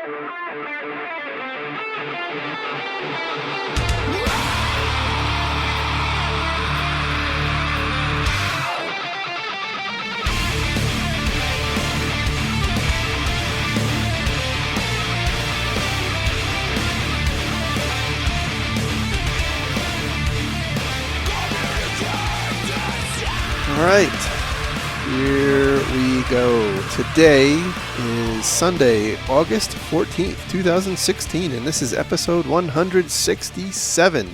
All right, here we go. Today is Sunday, August 14th, 2016, and this is episode 167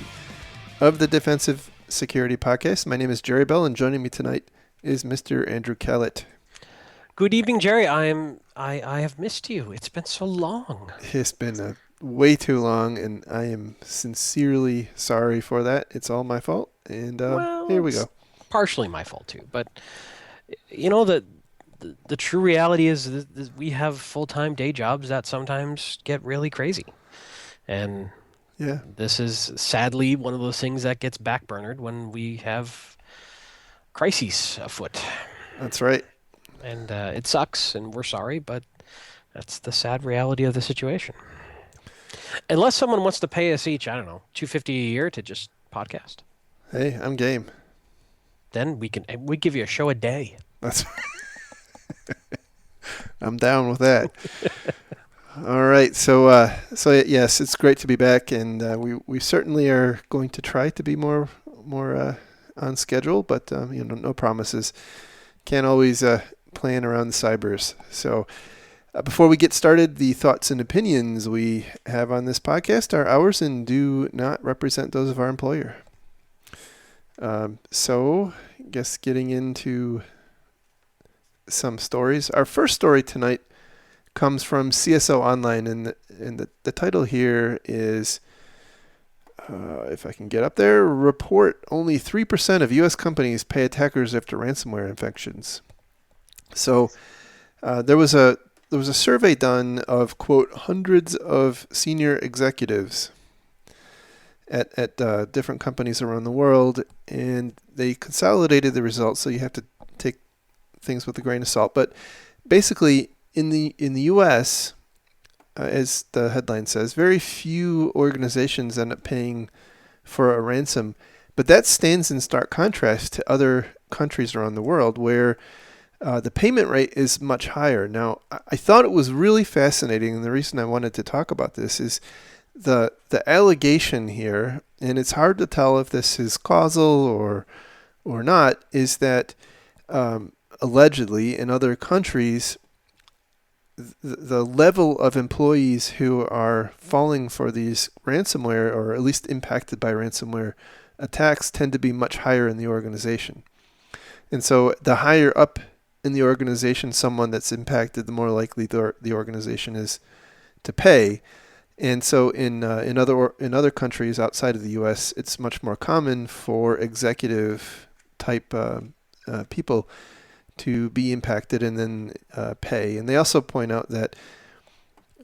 of the Defensive Security Podcast. My name is Jerry Bell, and joining me tonight is Mr. Andrew Kellett. Good evening, Jerry. I have missed you. It's been so long. It's been way too long, and I am sincerely sorry for that. It's all my fault, and here we go. Partially my fault too, but you know the true reality is that we have full-time day jobs that sometimes get really crazy, and yeah, this is sadly one of those things that gets backburnered when we have crises afoot. That's right, and it sucks, and we're sorry, but that's the sad reality of the situation. Unless someone wants to pay us each, I don't know, $250 a year to just podcast. Hey, I'm game. Then we give you a show a day. That's I'm down with that. All right, so yes, it's great to be back, and we certainly are going to try to be more on schedule, but no promises. Can't always plan around the cybers. So before we get started, the thoughts and opinions we have on this podcast are ours and do not represent those of our employer. So I guess getting into some stories. Our first story tonight comes from CSO Online, and the title here is, if I can get up there, report only 3% of U.S. companies pay attackers after ransomware infections. So there was a survey done of, quote, hundreds of senior executives at different companies around the world, and they consolidated the results, so you have to take things with a grain of salt. But basically, in the U.S., as the headline says, very few organizations end up paying for a ransom, but that stands in stark contrast to other countries around the world where the payment rate is much higher. Now, I thought it was really fascinating, and the reason I wanted to talk about this is the allegation here, and it's hard to tell if this is causal or not, is that allegedly in other countries, the level of employees who are falling for these ransomware, or at least impacted by ransomware attacks, tend to be much higher in the organization. And so the higher up in the organization someone that's impacted, the more likely the organization is to pay. And so in other countries outside of the U.S., it's much more common for executive type people to be impacted and then pay. And they also point out that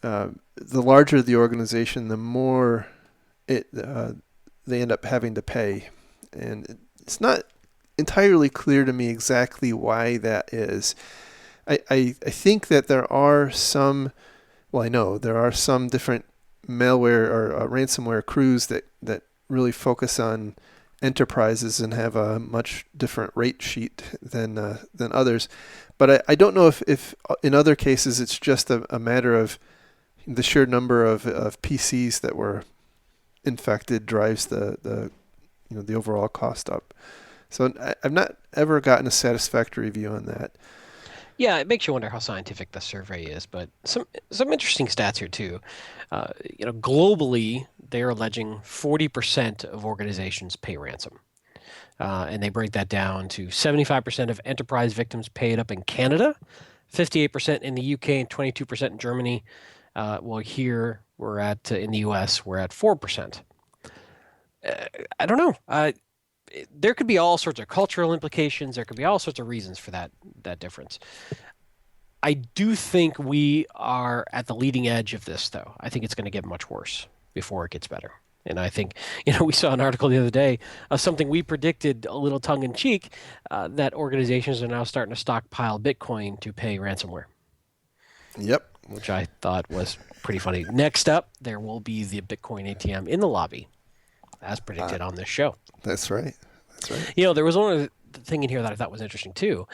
the larger the organization, the more they end up having to pay. And it's not entirely clear to me exactly why that is. I think that there are some, I know there are some different malware or ransomware crews that really focus on enterprises and have a much different rate sheet than others. But I don't know if in other cases it's just a matter of the sheer number of PCs that were infected drives the overall cost up. So I've not ever gotten a satisfactory view on that. Yeah, it makes you wonder how scientific the survey is, but some interesting stats here too. Globally, they're alleging 40% of organizations pay ransom, and they break that down to 75% of enterprise victims paid up in Canada, 58% in the UK, and 22% in Germany. Here we're at in the US we're at 4%. I don't know. There could be all sorts of cultural implications. There could be all sorts of reasons for that difference. I do think we are at the leading edge of this, though. I think it's going to get much worse before it gets better. And I think, we saw an article the other day of something we predicted a little tongue-in-cheek, that organizations are now starting to stockpile Bitcoin to pay ransomware. Yep. which I thought was pretty funny. Next up, there will be the Bitcoin ATM in the lobby, as Uh, predicted on this show. that's right. That's right. There was one other thing in here that I thought was interesting too,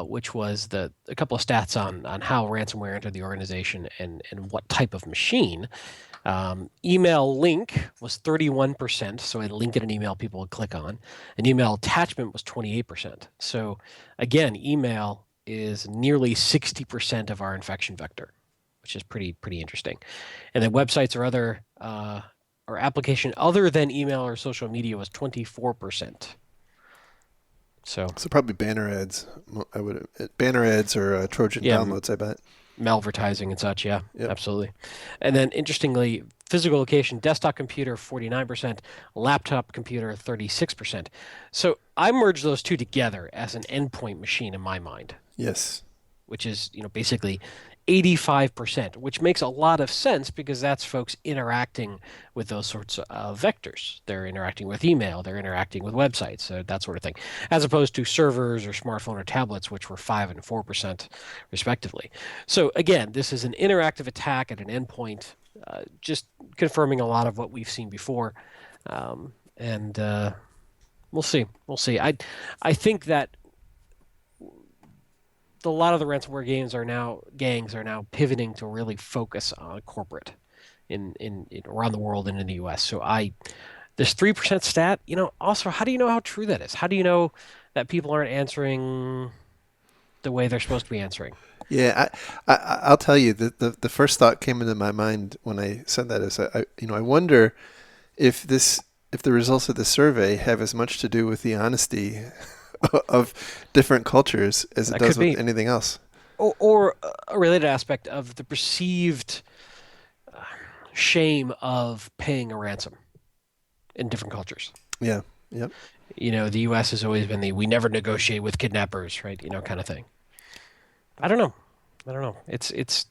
which was a couple of stats on how ransomware entered the organization and what type of machine. Email link was 31%, so a link in an email people would click on. An email attachment was 28%. So again, email is nearly 60% of our infection vector, which is pretty interesting. And then websites or other or application other than email or social media was 24%. So probably banner ads. I would banner ads or Trojan yeah, downloads. I bet. malvertising and such. Yeah, Yep. absolutely. And then interestingly, physical location, desktop computer 49%, laptop computer 36%. So I merged those two together as an endpoint machine in my mind, Yes. which is basically 85%, which makes a lot of sense because that's folks interacting with those sorts of vectors. They're interacting with email, they're interacting with websites, that sort of thing, as opposed to servers or smartphone or tablets, which were 5 and 4% respectively. So again, this is an interactive attack at an endpoint, just confirming a lot of what we've seen before. And we'll see. We'll see. I think that a lot of the ransomware gangs are now pivoting to really focus on corporate in around the world and in the U.S. So this 3% stat, also how do you know how true that is? How do you know that people aren't answering the way they're supposed to be answering? Yeah, I'll tell you the first thought came into my mind when I said that is I wonder if the results of the survey have as much to do with the honesty of different cultures as it That does could with be, anything else. or a related aspect of the perceived shame of paying a ransom in different cultures. Yeah. Yep. The U.S. has always been the we never negotiate with kidnappers, right? Kind of thing. I don't know. It's,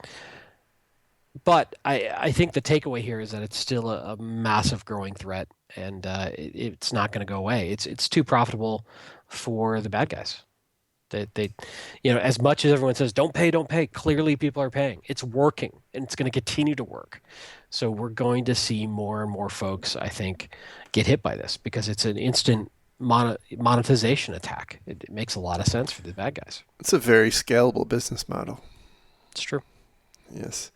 but I think the takeaway here is that it's still a massive growing threat, and it's not going to go away. It's too profitable for the bad guys. They, as much as everyone says, don't pay, clearly people are paying. It's working, and it's going to continue to work. So we're going to see more and more folks, I think, get hit by this because it's an instant monetization attack. It makes a lot of sense for the bad guys. It's a very scalable business model. It's true. Yes.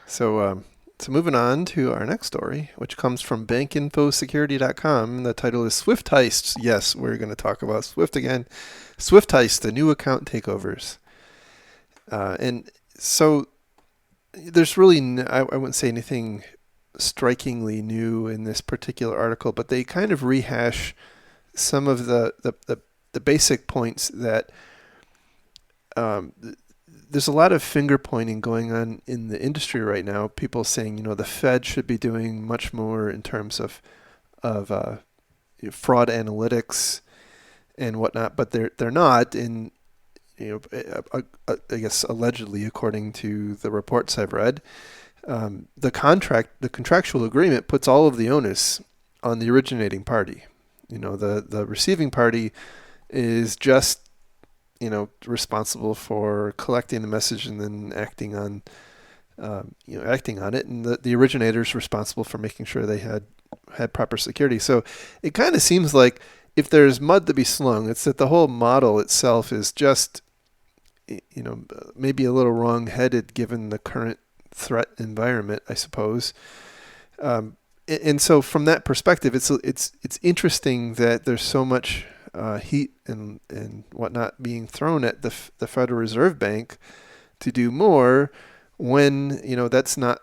So moving on to our next story, which comes from bankinfosecurity.com. The title is Swift Heists. Yes, we're going to talk about Swift again. Swift Heist, the new account takeovers. And so there's really, I wouldn't say anything strikingly new in this particular article, but they kind of rehash some of the basic points that there's a lot of finger pointing going on in the industry right now. People saying, the Fed should be doing much more in terms of fraud analytics and whatnot, but they're not. And I guess allegedly, according to the reports I've read, the contractual agreement puts all of the onus on the originating party. The receiving party is just responsible for collecting the message and then acting on it, and the originator is responsible for making sure they had proper security. So it kind of seems like if there's mud to be slung, it's that the whole model itself is just maybe a little wrong-headed given the current threat environment, I suppose. And so from that perspective, it's interesting that there's so much heat and whatnot being thrown at the Federal Reserve Bank to do more when that's not.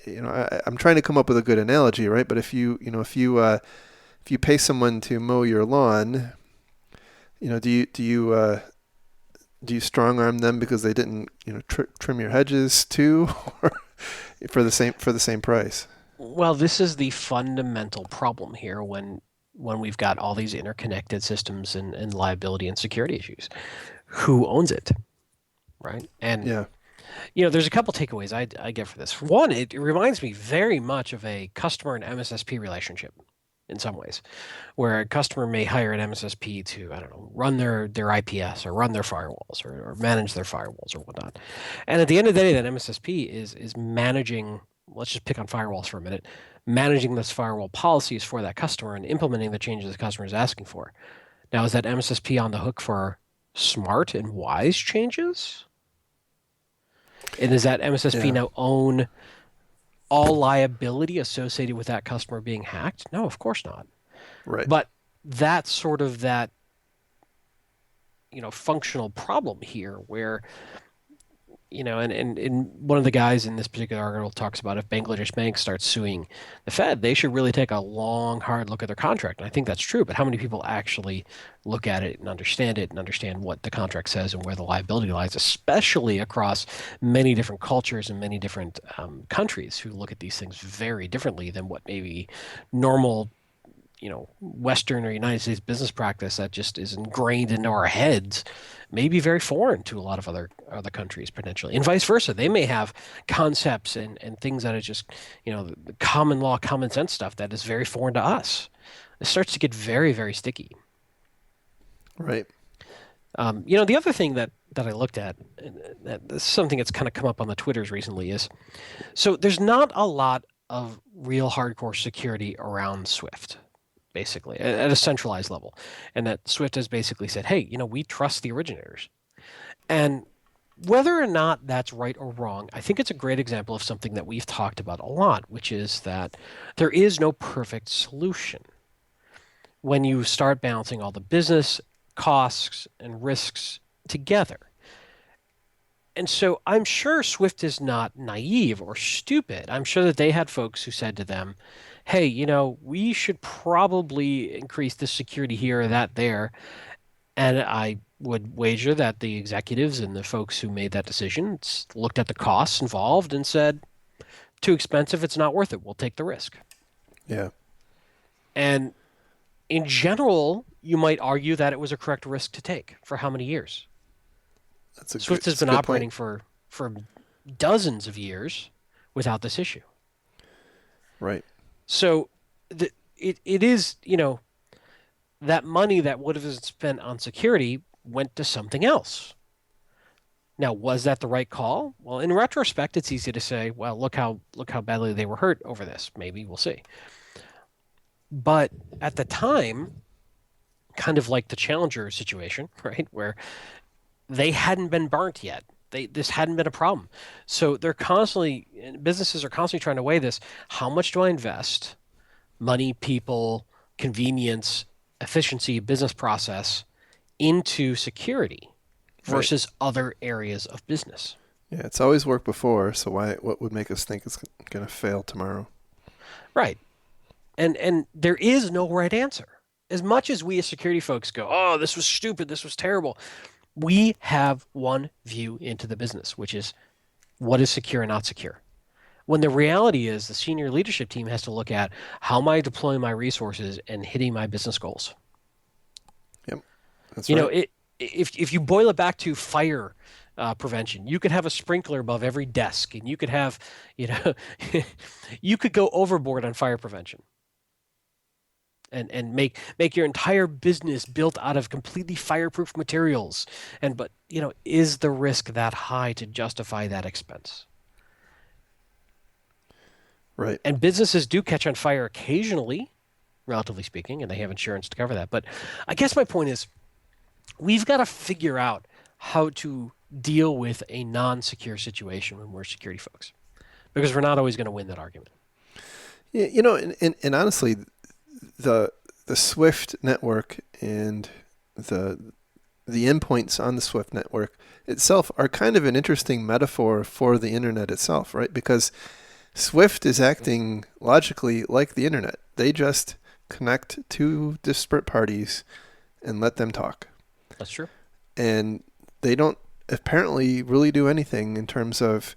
I'm trying to come up with a good analogy, right? But if you pay someone to mow your lawn, do you strong arm them because they didn't trim your hedges too, or for the same price? Well, this is the fundamental problem here when we've got all these interconnected systems and liability and security issues. Who owns it, right? And Yeah. there's a couple takeaways I get for this. One, it reminds me very much of a customer and MSSP relationship in some ways, where a customer may hire an MSSP to, I don't know, run their IPS or run their firewalls or manage their firewalls or whatnot. And at the end of the day, that MSSP is managing. Let's just pick on firewalls for a minute. Managing those firewall policies for that customer and implementing the changes the customer is asking for. Now, is that MSSP on the hook for smart and wise changes? And does that MSSP Yeah. now own all liability associated with that customer being hacked? No, of course not. Right. But that's sort of that, functional problem here where, and one of the guys in this particular article talks about if Bangladesh Bank starts suing the Fed, they should really take a long, hard look at their contract. And I think that's true. But how many people actually look at it and understand what the contract says and where the liability lies, especially across many different cultures and many different countries who look at these things very differently than what maybe normal Western or United States business practice that just is ingrained into our heads may be very foreign to a lot of other countries potentially, and vice versa. They may have concepts and things that are just the common law, common sense stuff that is very foreign to us. It starts to get very, very sticky. Right. The other thing that I looked at, and this is something that's kind of come up on the Twitters recently, is so there's not a lot of real hardcore security around Swift, basically at a centralized level, and that Swift has basically said, hey, we trust the originators. And whether or not that's right or wrong, I think it's a great example of something that we've talked about a lot, which is that there is no perfect solution. When you start balancing all the business costs and risks together. And so I'm sure Swift is not naive or stupid. I'm sure that they had folks who said to them, hey, we should probably increase the security here or that there. And I would wager that the executives and the folks who made that decision looked at the costs involved and said, too expensive, it's not worth it. We'll take the risk. Yeah. And in general, you might argue that it was a correct risk to take. For how many years? Swift has been operating for dozens of years without this issue. Right. So it is, that money that would have been spent on security went to something else. Now, was that the right call? Well, in retrospect, it's easy to say, well, look how badly they were hurt over this. Maybe we'll see. But at the time, kind of like the Challenger situation, right, where they hadn't been burnt yet. This hadn't been a problem. So businesses are constantly trying to weigh this. How much do I invest? Money, people, convenience, efficiency, business process into security versus other areas of business. Yeah, it's always worked before, so what would make us think it's going to fail tomorrow? Right. And there is no right answer. As much as we as security folks go, oh, this was stupid, this was terrible, we have one view into the business, which is what is secure and not secure. When the reality is the senior leadership team has to look at how am I deploying my resources and hitting my business goals. Yep, that's right. If you boil it back to fire prevention, you could have a sprinkler above every desk, and you could have, you could go overboard on fire prevention. And make your entire business built out of completely fireproof materials. But is the risk that high to justify that expense? Right. And businesses do catch on fire occasionally, relatively speaking, and they have insurance to cover that. But I guess my point is we've got to figure out how to deal with a non-secure situation when we're security folks, because we're not always going to win that argument. Yeah, and honestly, the Swift network and the endpoints on the Swift network itself are kind of an interesting metaphor for the internet itself, right? Because Swift is acting logically like the internet. They just connect two disparate parties and let them talk. That's true. And they don't apparently really do anything in terms of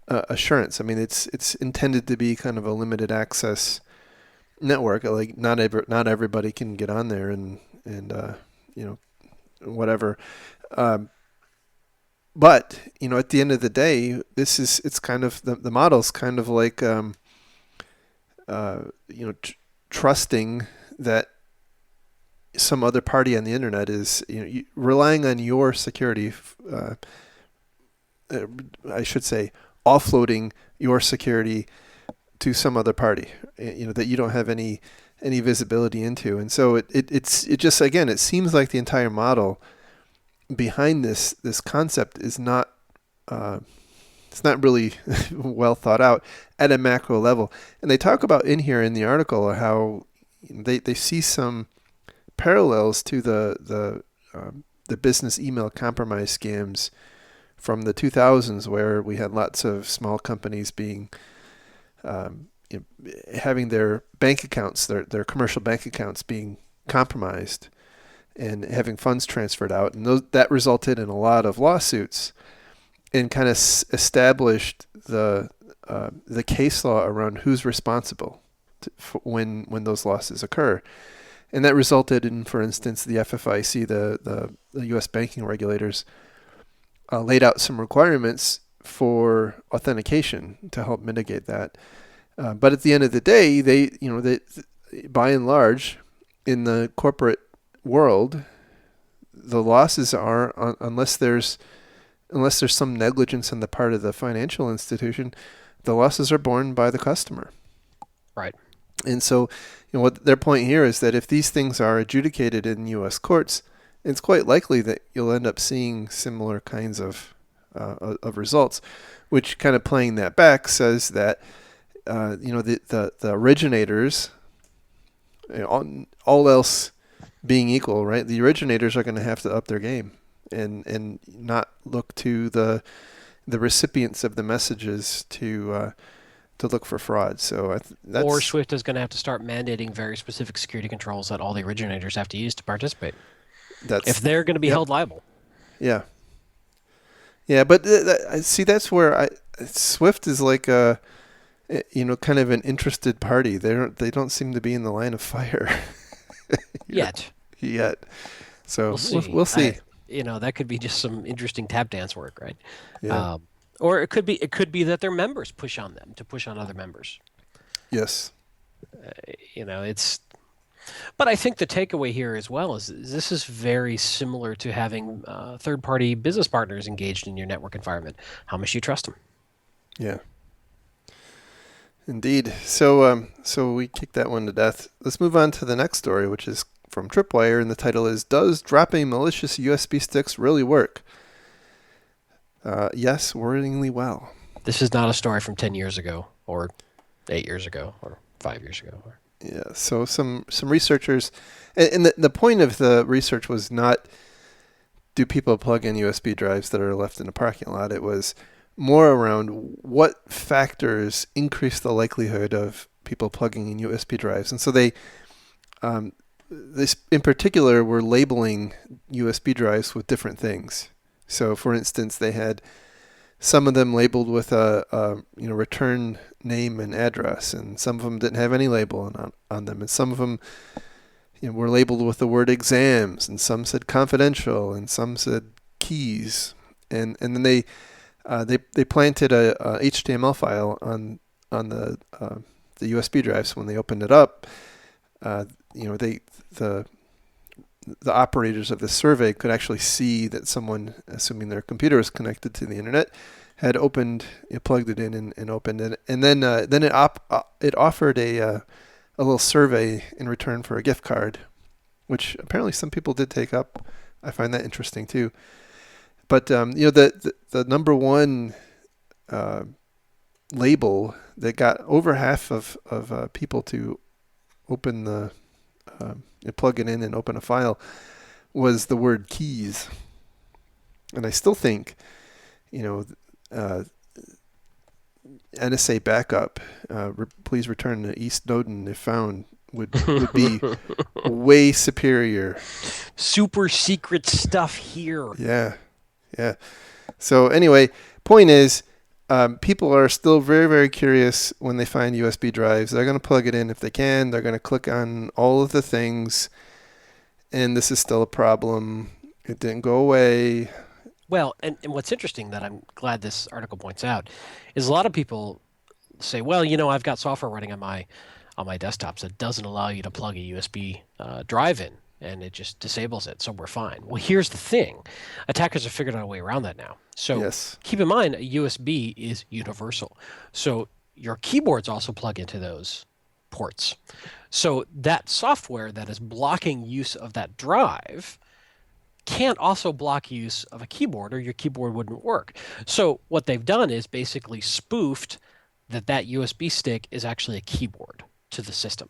assurance. I mean, it's intended to be kind of a limited access network. Like not everybody can get on there and whatever. But at the end of the day, it's kind of the model's kind of like trusting that some other party on the internet is relying on your security I should say, offloading your security to some other party, that you don't have any visibility into. And so it just, again, it seems like the entire model behind this concept is not it's not really well thought out at a macro level. And they talk about in here in the article how they see some parallels to the business email compromise scams from the 2000s, where we had lots of small companies being having their bank accounts, their commercial bank accounts being compromised and having funds transferred out. And that resulted in a lot of lawsuits and kind of established the case law around who's responsible when those losses occur. And that resulted in, for instance, the FFIC, the U.S. banking regulators, laid out some requirements for authentication to help mitigate that. But at the end of the day, they by and large, in the corporate world, the losses are, unless there's some negligence on the part of the financial institution, the losses are borne by the customer. Right. And so, what their point here is that if these things are adjudicated in U.S. courts, it's quite likely that you'll end up seeing similar kinds of results, which, kind of playing that back, says that the originators, all else being equal, right? The originators are going to have to up their game and not look to the recipients of the messages to look for fraud. So or SWIFT is going to have to start mandating very specific security controls that all the originators have to use to participate. If they're going to be held liable. Yeah. Yeah, but see, that's where SWIFT is like a, kind of an interested party. They don't seem to be in the line of fire yet. So we'll see. That could be just some interesting tap dance work, right? Yeah. Or it could be that their members push on them to push on other members. Yes. But I think the takeaway here as well is this is very similar to having third-party business partners engaged in your network environment. How much you trust them? Yeah. Indeed. So we kicked that one to death. Let's move on to the next story, which is from Tripwire, and the title is, "Does dropping malicious USB sticks really work?" Yes, worryingly well. This is not a story from 10 years ago, or 8 years ago, or 5 years ago. Yeah, so some researchers, and the point of the research was not, do people plug in USB drives that are left in a parking lot? It was more around what factors increase the likelihood of people plugging in USB drives. And so they in particular were labeling USB drives with different things. So, for instance, they had some of them labeled with a return name and address, and some of them didn't have any label on them, and some of them were labeled with the word exams, and some said confidential, and some said keys, and then they planted a HTML file on the USB drive. So when they opened it up, the operators of the survey could actually see that someone, assuming their computer was connected to the internet, had plugged it in and opened it, and then it offered a little survey in return for a gift card, which apparently some people did take up. I find that interesting too. But the number one label that got over half of people to open plug it in and open a file was the word keys. And I still think, NSA backup, please return to East Snowden if found, would be way superior. Super secret stuff here. Yeah. So anyway, point is, people are still very, very curious when they find USB drives. They're going to plug it in if they can. They're going to click on all of the things, and this is still a problem. It didn't go away. Well, and what's interesting that I'm glad this article points out is a lot of people say, well, I've got software running on my desktops that doesn't allow you to plug a USB drive in. and it just disables it, so we're fine. Well, here's the thing. Attackers have figured out a way around that now. So Yes. keep in mind, a USB is universal. So your keyboards also plug into those ports. So that software that is blocking use of that drive can't also block use of a keyboard, or your keyboard wouldn't work. So what they've done is basically spoofed that USB stick is actually a keyboard to the system.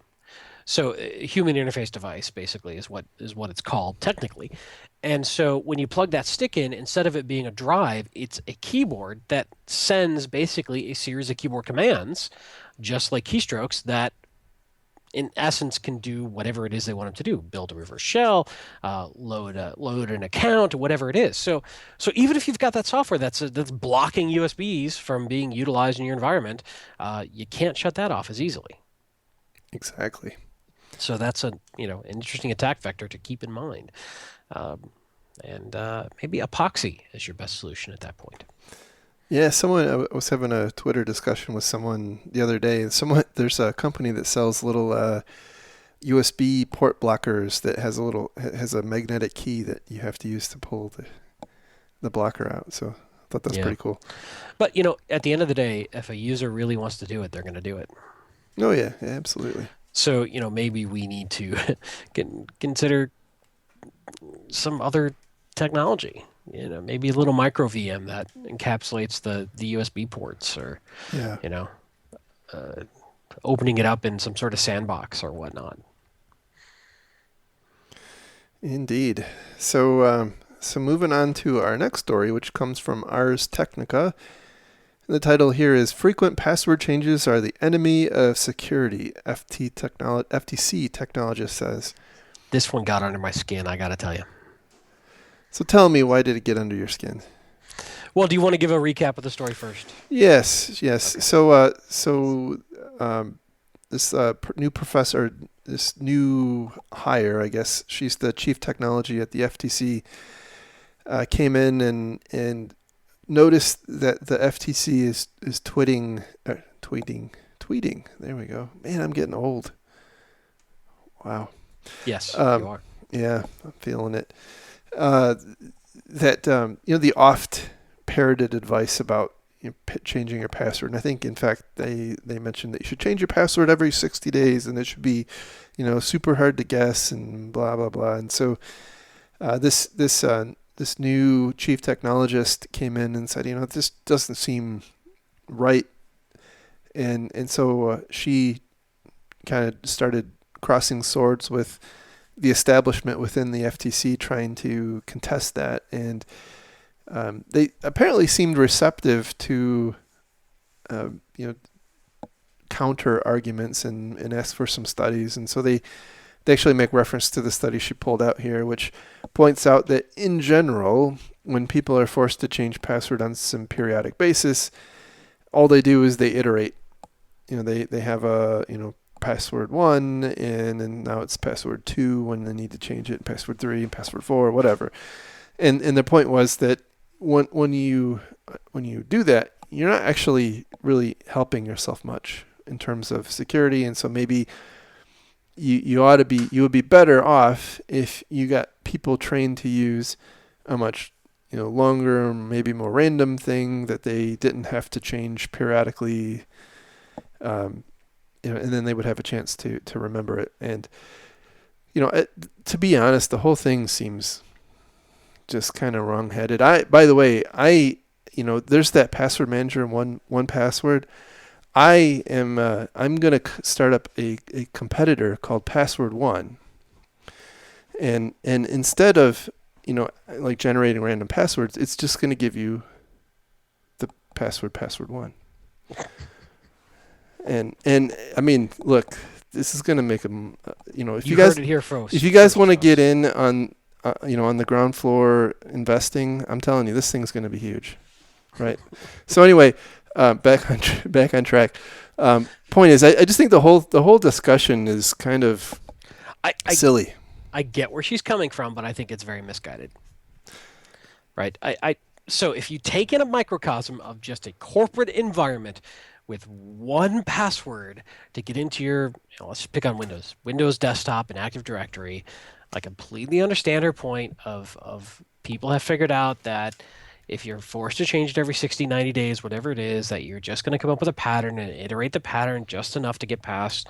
So a human interface device basically is what it's called technically. And so when you plug that stick in, instead of it being a drive, it's a keyboard that sends basically a series of keyboard commands, just like keystrokes, that in essence can do whatever it is they want them to do: build a reverse shell, load an account, whatever it is. So even if you've got that software that's blocking USBs from being utilized in your environment, you can't shut that off as easily. Exactly. So that's an interesting attack vector to keep in mind, and maybe epoxy is your best solution at that point. Yeah, I was having a Twitter discussion with someone the other day. There's a company that sells little USB port blockers that has a magnetic key that you have to use to pull the blocker out. So I thought that's pretty cool. But at the end of the day, if a user really wants to do it, they're going to do it. Oh yeah, absolutely. So maybe we need to consider some other technology. Maybe a little micro VM that encapsulates the USB ports, or opening it up in some sort of sandbox or whatnot. Indeed. So moving on to our next story, which comes from Ars Technica. The title here is "Frequent Password Changes Are the Enemy of Security," FTC technologist says. This one got under my skin, I gotta tell you. So tell me, why did it get under your skin? Well, do you want to give a recap of the story first? Yes. Okay. So this new professor, this new hire, I guess, she's the chief technology at the FTC, came in and noticed that the FTC is tweeting. There we go. Man, I'm getting old. Wow. Yes, you are. Yeah, I'm feeling it. That the oft parroted advice about changing your password. And I think, in fact, they mentioned that you should change your password every 60 days, and it should be, super hard to guess, and blah blah blah. And so this new chief technologist came in and said, this doesn't seem right, and so she kind of started crossing swords with the establishment within the FTC, trying to contest that, and they apparently seemed receptive to counter arguments and ask for some studies. And so they actually make reference to the study she pulled out here, which points out that in general, when people are forced to change password on some periodic basis, all they do is they iterate. They have a password 1, and now it's password 2 when they need to change it, password 3 and password 4, whatever. And the point was that when you do that, you're not actually really helping yourself much in terms of security. And so maybe you would be better off if you got people trained to use a much longer, maybe more random thing that they didn't have to change periodically. And then they would have a chance to remember it. And to be honest, the whole thing seems just kind of wrong-headed. By the way, there's that password manager in 1Password. I'm gonna start up a competitor called Password One, and instead of like generating random passwords, it's just gonna give you the password 1. And I mean, look, this is gonna make them. If you guys heard it here first. If you guys want to get in on on the ground floor investing, I'm telling you, this thing's gonna be huge, right? So anyway, back on track. Point is, I just think the whole discussion is kind of silly. I get where she's coming from, but I think it's very misguided. Right? So if you take in a microcosm of just a corporate environment with 1Password to get into your, let's pick on Windows desktop and Active Directory, I completely understand her point of people have figured out that if you're forced to change it every 60, 90 days, whatever it is, that you're just going to come up with a pattern and iterate the pattern just enough to get past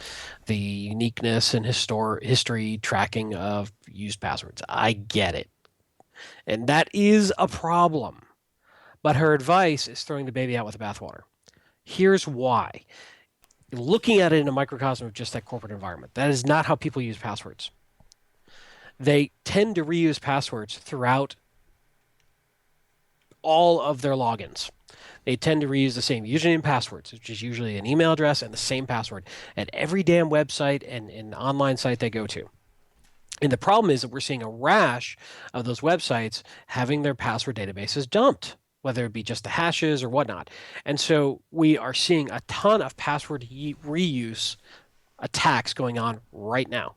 the uniqueness and history tracking of used passwords. I get it. And that is a problem. But her advice is throwing the baby out with the bathwater. Here's why. Looking at it in a microcosm of just that corporate environment, that is not how people use passwords. They tend to reuse passwords throughout all of their logins. They tend to reuse the same username and passwords, which is usually an email address and the same password at every damn website and online site they go to. And the problem is that we're seeing a rash of those websites having their password databases dumped, whether it be just the hashes or whatnot. And so we are seeing a ton of password reuse attacks going on right now.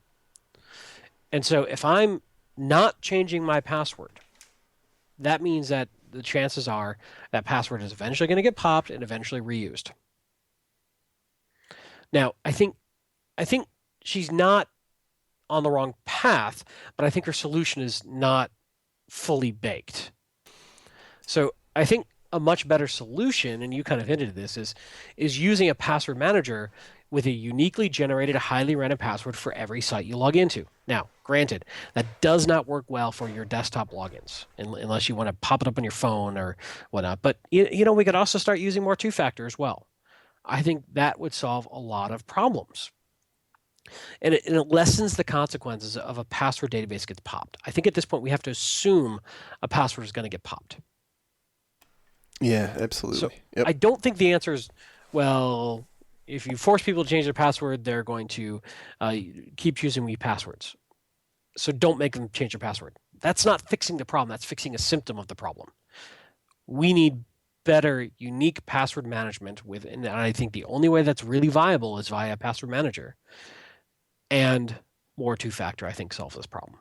And so if I'm not changing my password, that means that the chances are that password is eventually going to get popped and eventually reused. Now, I think she's not on the wrong path, but I think her solution is not fully baked. So I think a much better solution, and you kind of hinted at this, is using a password manager with a uniquely generated, highly random password for every site you log into. Now, granted, that does not work well for your desktop logins, unless you want to pop it up on your phone or whatnot. But we could also start using more two-factor as well. I think that would solve a lot of problems. And it lessens the consequences of a password database gets popped. I think at this point we have to assume a password is going to get popped. Yeah, absolutely. So yep. I don't think the answer is, well, if you force people to change their password, they're going to keep using weak passwords. So don't make them change their password. That's not fixing the problem. That's fixing a symptom of the problem. We need better, unique password management and I think the only way that's really viable is via password manager. And more two-factor, I think, solves this problem.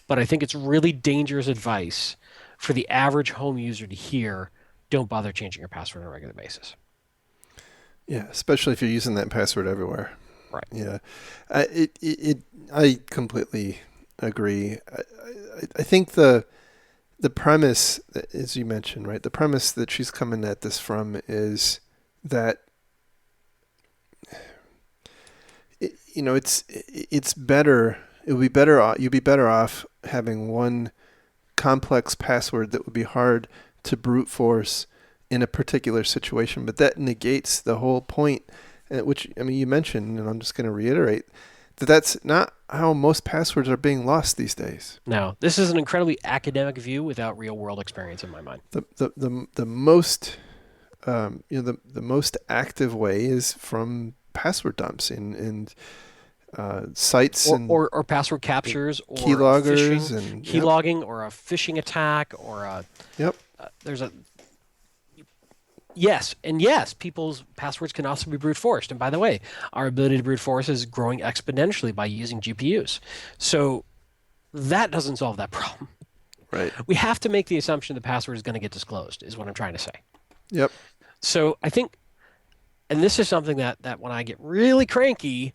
But I think it's really dangerous advice for the average home user to hear, don't bother changing your password on a regular basis. Yeah, especially if you're using that password everywhere. Right. Yeah. I completely agree. I think the premise, as you mentioned, right, the premise that she's coming at this from is that it's better. It would be better. You'd be better off having one complex password that would be hard to brute force in a particular situation. But that negates the whole point, which you mentioned, and I'm just going to reiterate that that's not how most passwords are being lost these days. No, this is an incredibly academic view without real world experience in my mind. The most the most active way is from password dumps and sites or password captures or keyloggers and keylogging or a phishing attack or there's a yes, people's passwords can also be brute forced. And by the way, our ability to brute force is growing exponentially by using GPUs. So that doesn't solve that problem. Right. We have to make the assumption the password is going to get disclosed, is what I'm trying to say. Yep. So I think, and this is something that when I get really cranky,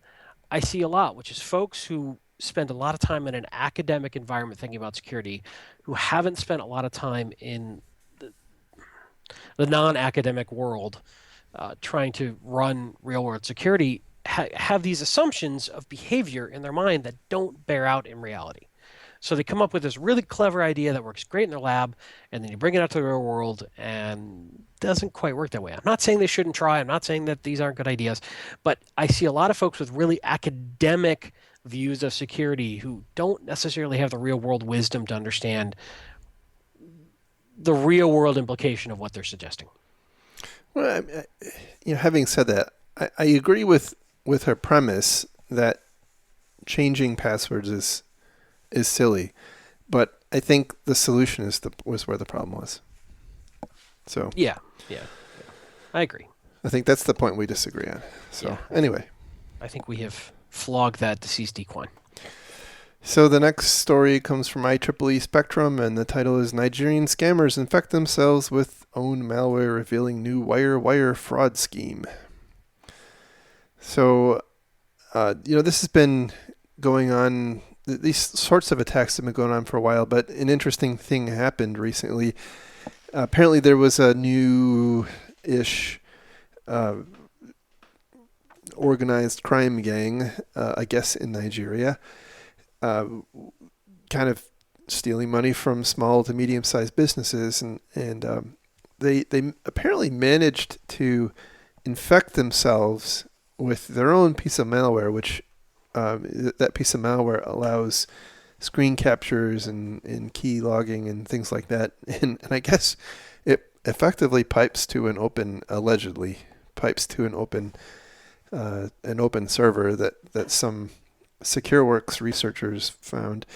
I see a lot, which is folks who spend a lot of time in an academic environment thinking about security, who haven't spent a lot of time in the non-academic world trying to run real-world security, have these assumptions of behavior in their mind that don't bear out in reality. So they come up with this really clever idea that works great in their lab, and then you bring it out to the real world, and it doesn't quite work that way. I'm not saying they shouldn't try. I'm not saying that these aren't good ideas, but I see a lot of folks with really academic views of security who don't necessarily have the real-world wisdom to understand the real-world implication of what they're suggesting. Well, having said that, I agree with her premise that changing passwords is silly, but I think the solution was where the problem was. So yeah, I agree. I think that's the point we disagree on. So anyway, I think we have flogged that deceased equine. So the next story comes from IEEE Spectrum, and the title is Nigerian Scammers Infect Themselves with Own Malware Revealing New Wire Fraud Scheme. So, this has been going on. these sorts of attacks have been going on for a while, but an interesting thing happened recently. Apparently, there was a new-ish uh, organized crime gang, I guess, in Nigeria, uh, kind of stealing money from small to medium-sized businesses, and they apparently managed to infect themselves with their own piece of malware, which that piece of malware allows screen captures and key logging and things like that. And I guess it effectively pipes to allegedly pipes to an open server that some SecureWorks researchers found.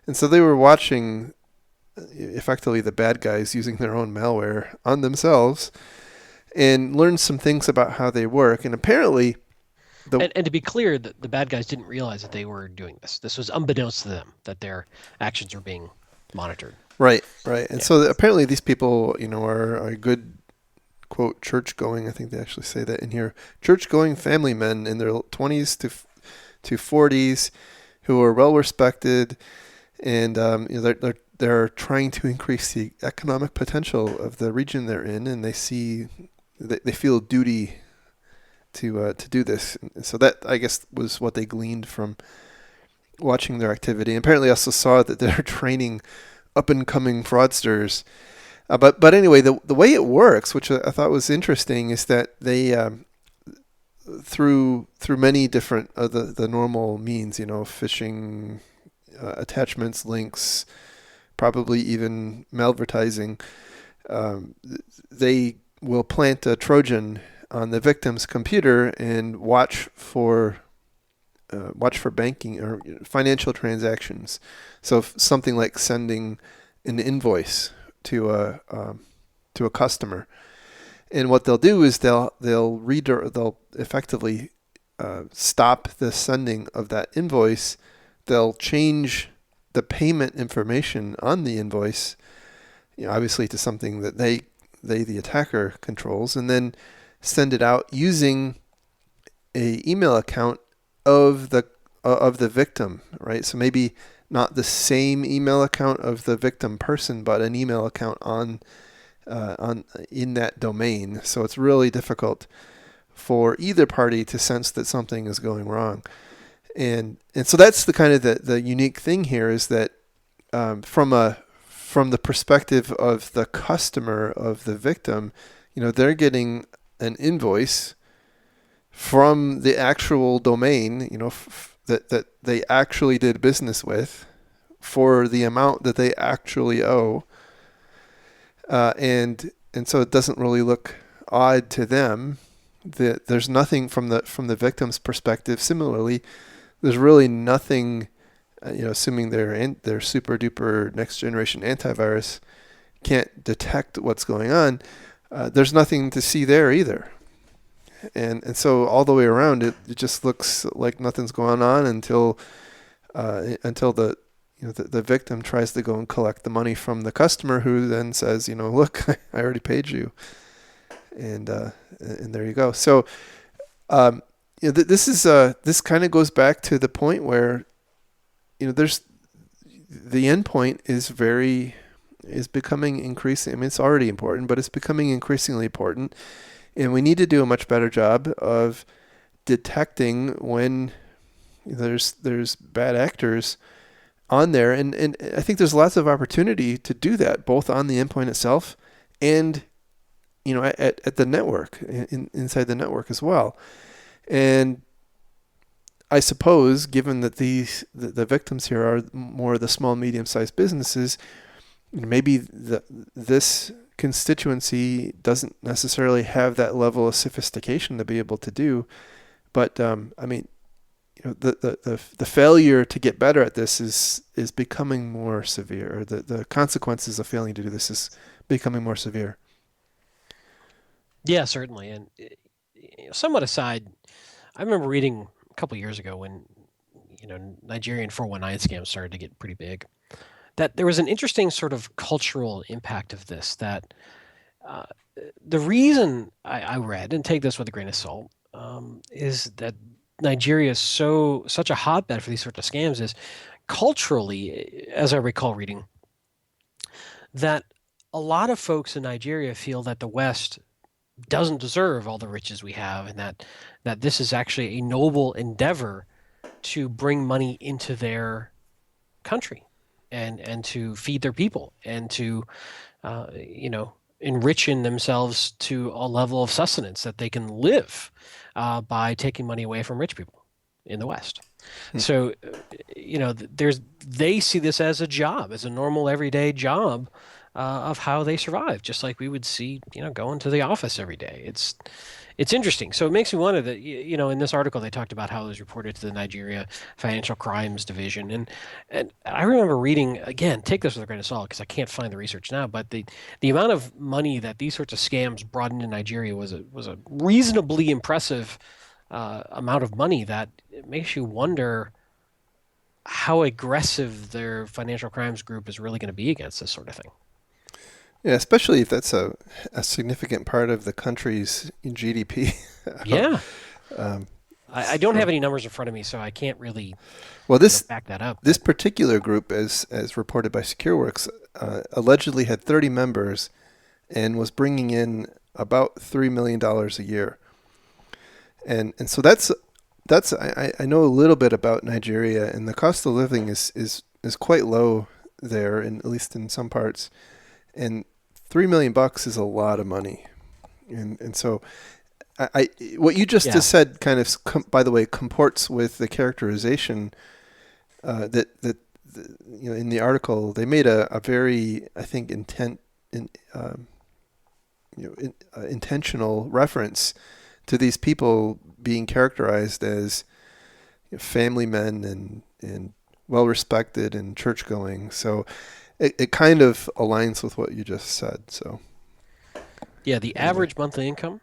And so they were watching effectively the bad guys using their own malware on themselves and learned some things about how they work. And apparently, and to be clear, the bad guys didn't realize that they were doing this. This was unbeknownst to them that their actions were being monitored. right. And so apparently these people, are good, quote, church-going. I think they actually say that in here. Church-going family men in their 20s to 40s who are well respected, and they're trying to increase the economic potential of the region they're in, and they feel a duty to do this. And so that, I guess, was what they gleaned from watching their activity. And apparently also saw that they're training up and coming fraudsters. But anyway, the way it works, which I thought was interesting, is that they through many different the normal means, phishing, attachments, links, probably even malvertising, they will plant a Trojan on the victim's computer and watch for banking or financial transactions. So something like sending an invoice to a customer, and what they'll do is they'll effectively stop the sending of that invoice. They'll change the payment information on the invoice, obviously to something that the attacker controls, and then send it out using a email account of the victim, right? So maybe not the same email account of the victim person, but an email account on in that domain. So it's really difficult for either party to sense that something is going wrong. And so that's the kind of the unique thing here is that from the perspective of the customer of the victim, they're getting an invoice from the actual domain, that they actually did business with for the amount that they actually owe, and so it doesn't really look odd to them. That there's nothing from the victim's perspective. Similarly, there's really nothing, assuming their super duper next generation antivirus can't detect what's going on. There's nothing to see there either. And so all the way around, it just looks like nothing's going on until the victim tries to go and collect the money from the customer, who then says, look, I already paid you, and there you go. So this kind of goes back to the point where there's the endpoint is becoming increasing. I mean, it's already important, but it's becoming increasingly important. And we need to do a much better job of detecting when there's bad actors on there. And I think there's lots of opportunity to do that, both on the endpoint itself and, at the network, inside the network as well. And I suppose, given that the victims here are more the small, medium-sized businesses, maybe this constituency doesn't necessarily have that level of sophistication to be able to do. But I mean, the failure to get better at this is becoming more severe. Or the consequences of failing to do this is becoming more severe. Yeah, certainly. And somewhat aside, I remember reading a couple years ago when Nigerian 419 scams started to get pretty big, that there was an interesting sort of cultural impact of this. That the reason I read, and take this with a grain of salt, is that Nigeria is such a hotbed for these sorts of scams is culturally, as I recall reading, that a lot of folks in Nigeria feel that the West doesn't deserve all the riches we have, and that this is actually a noble endeavor to bring money into their country and to feed their people and to enriching themselves to a level of sustenance that they can live by taking money away from rich people in the West. So, they see this as a job, as a normal everyday job of how they survive, just like we would see, going to the office every day. It's interesting. So it makes me wonder that, in this article they talked about how it was reported to the Nigeria Financial Crimes Division, and I remember reading, again, take this with a grain of salt because I can't find the research now, but the amount of money that these sorts of scams brought into Nigeria was a reasonably impressive amount of money that it makes you wonder how aggressive their financial crimes group is really going to be against this sort of thing. Yeah, especially if that's a significant part of the country's GDP. Yeah. I don't have any numbers in front of me, so I can't really back that up. This particular group, as reported by SecureWorks, allegedly had 30 members and was bringing in about $3 million a year. And so that's I know a little bit about Nigeria, and the cost of living is quite low there, at least in some parts. And $3 million is a lot of money, and so I what you just said kind of by the way comports with the characterization that in the article they made a very, I think, intentional reference to these people being characterized as family men and well respected and church going. So it kind of aligns with what you just said. So, yeah, the average monthly income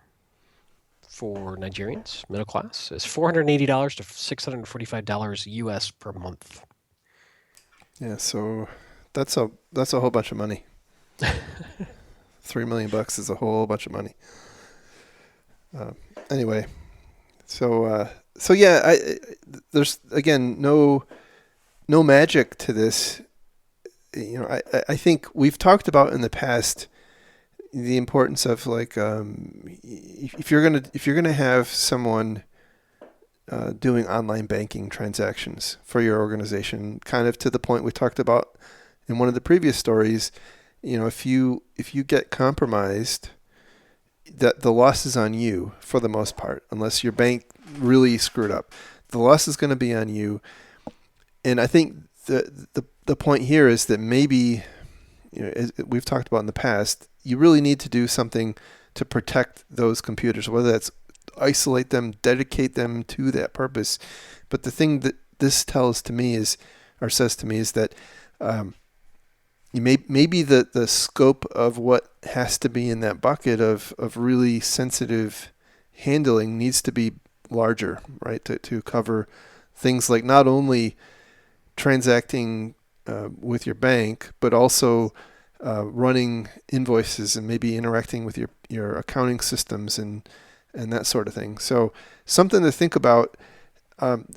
for Nigerians, middle class, is $480 to $645 US per month. Yeah, so that's a whole bunch of money. $3 million is a whole bunch of money. Anyway, so yeah, there's again no magic to this. I think we've talked about in the past the importance of if you're gonna have someone doing online banking transactions for your organization, kind of to the point we talked about in one of the previous stories. If you get compromised, that the loss is on you for the most part, unless your bank really screwed up. The loss is going to be on you, and I think the point here is that maybe, as we've talked about in the past, you really need to do something to protect those computers, whether that's isolate them, dedicate them to that purpose. But the thing that this says to me is that maybe the scope of what has to be in that bucket of really sensitive handling needs to be larger, right? To cover things like not only transacting with your bank, but also running invoices and maybe interacting with your accounting systems and that sort of thing. So something to think about.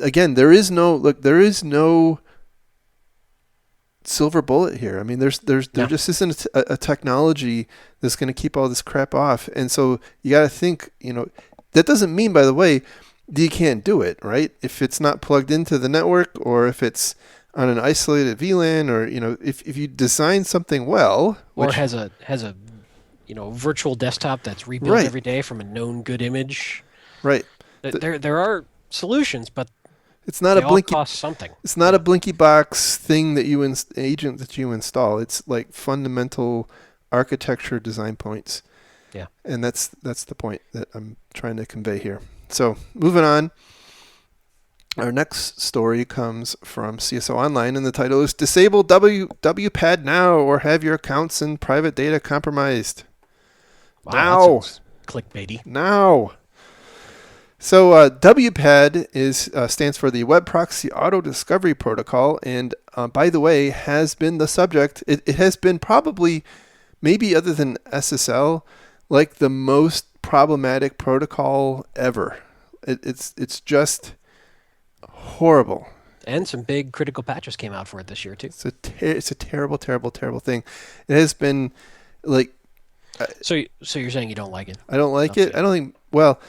Again, there is no silver bullet here. I mean, there just isn't a technology that's going to keep all this crap off. And so you got to think, that doesn't mean, by the way, that you can't do it, right? If it's not plugged into the network, or if it's on an isolated VLAN, or if you design something well, or has a virtual desktop that's rebuilt every day from a known good image. Right. There are solutions, but it's not a blinky cost something. It's not a blinky box thing that agent that you install. It's like fundamental architecture design points. Yeah. And that's the point that I'm trying to convey here. So moving on. Our next story comes from CSO Online, and the title is "Disable WPAD Now or Have Your Accounts and Private Data Compromised." Wow, now. Clickbaity. Now. So WPAD stands for the Web Proxy Auto Discovery Protocol, and by the way, has been the subject. It has been probably, maybe other than SSL, like the most problematic protocol ever. It's just horrible. And some big critical patches came out for it this year too. It's a terrible, terrible, terrible thing. It has been like So you're saying you don't like it? I don't like Okay. it. I don't think. Well,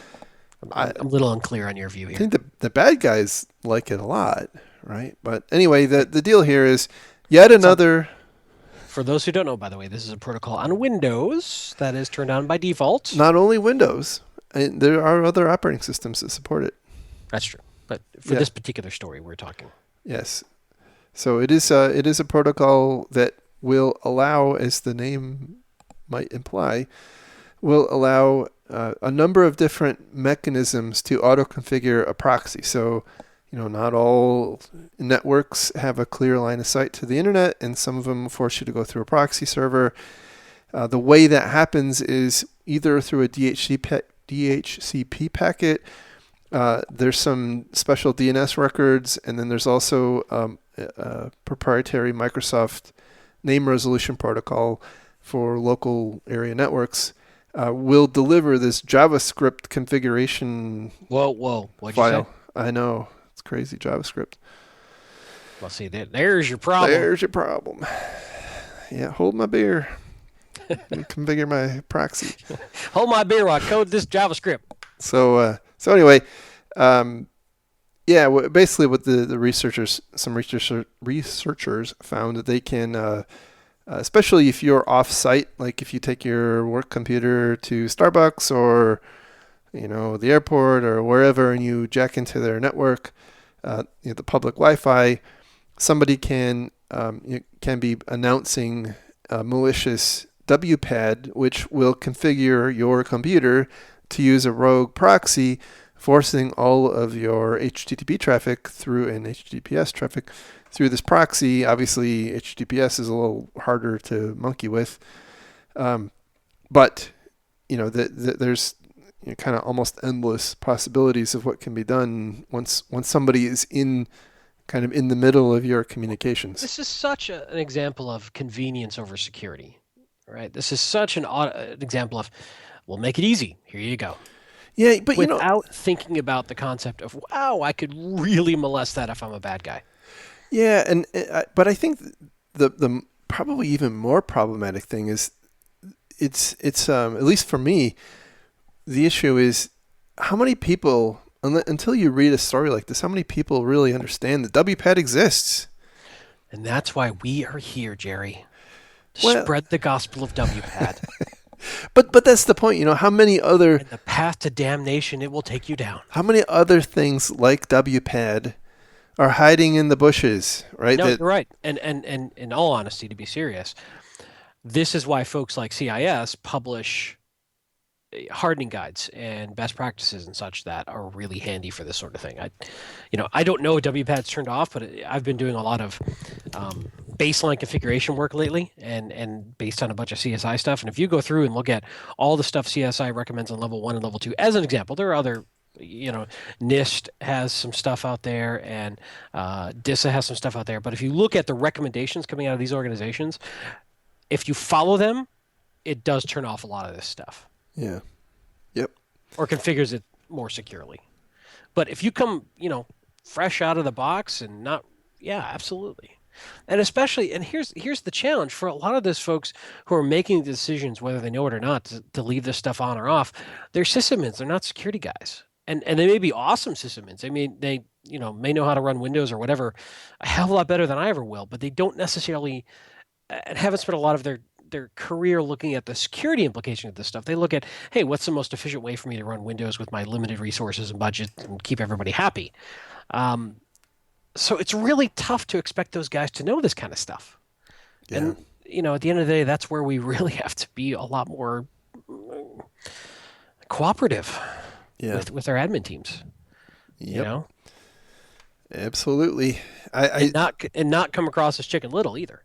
I'm a little unclear on your view I here. think the bad guys like it a lot, right? But anyway, the deal here is yet So another. for those who don't know, by the way, this is a protocol on Windows that is turned on by default. Not only Windows, and there are other operating systems that support it. That's true. But for Yeah. this particular story, we're talking. Yes. So it is a protocol that will allow, as the name might imply, will allow a number of different mechanisms to auto-configure a proxy. So, not all networks have a clear line of sight to the internet, and some of them force you to go through a proxy server. The way that happens is either through a DHCP packet. There's some special DNS records, and then there's also a proprietary Microsoft name resolution protocol for local area networks. Will deliver this JavaScript configuration Whoa. What'd you file. say? I know, it's crazy JavaScript. Well, see, there's your problem. There's your problem. Yeah, hold my beer. Configure my proxy. Hold my beer while I code this JavaScript. So anyway, yeah, basically what the some researchers found that they can, especially if you're off-site, like if you take your work computer to Starbucks or the airport or wherever, and you jack into their network, the public Wi-Fi, somebody can be announcing a malicious WPAD, which will configure your computer to use a rogue proxy, forcing all of your HTTP traffic through and HTTPS traffic through this proxy. Obviously, HTTPS is a little harder to monkey with, but there's kind of almost endless possibilities of what can be done once somebody is in the middle of your communications. This is such an example of convenience over security, right? This is such an example of, we'll make it easy. Here you go. Yeah, but without thinking about the concept of, wow, I could really molest that if I'm a bad guy. Yeah, but I think the probably even more problematic thing is it's at least for me, the issue is how many people, until you read a story like this, how many people really understand that WPAD exists? And that's why we are here, Jerry, to spread the gospel of WPAD. But that's the point, how many other... And the path to damnation, it will take you down. How many other things like WPAD are hiding in the bushes, right? No, you're right. And in all honesty, to be serious, this is why folks like CIS publish hardening guides and best practices and such that are really handy for this sort of thing. I don't know if WPAD's turned off, but I've been doing a lot of baseline configuration work lately, and based on a bunch of CSI stuff. And if you go through and look at all the stuff CSI recommends on level 1 and level 2, as an example, there are other, NIST has some stuff out there, and DISA has some stuff out there. But if you look at the recommendations coming out of these organizations, if you follow them, it does turn off a lot of this stuff. Yeah. Yep. Or configures it more securely. But if you come, fresh out of the box and not, yeah, absolutely. And especially, and here's the challenge for a lot of those folks who are making decisions, whether they know it or not, to leave this stuff on or off. They're sysadmins. They're not security guys. And they may be awesome sysadmins. They may know how to run Windows or whatever a hell of a lot better than I ever will, but they don't necessarily, and haven't spent a lot of their career looking at the security implication of this stuff. They look at, hey, what's the most efficient way for me to run Windows with my limited resources and budget and keep everybody happy? So it's really tough to expect those guys to know this kind of stuff. Yeah. And, at the end of the day, that's where we really have to be a lot more cooperative with our admin teams. Yep. Absolutely. And not come across as Chicken Little either.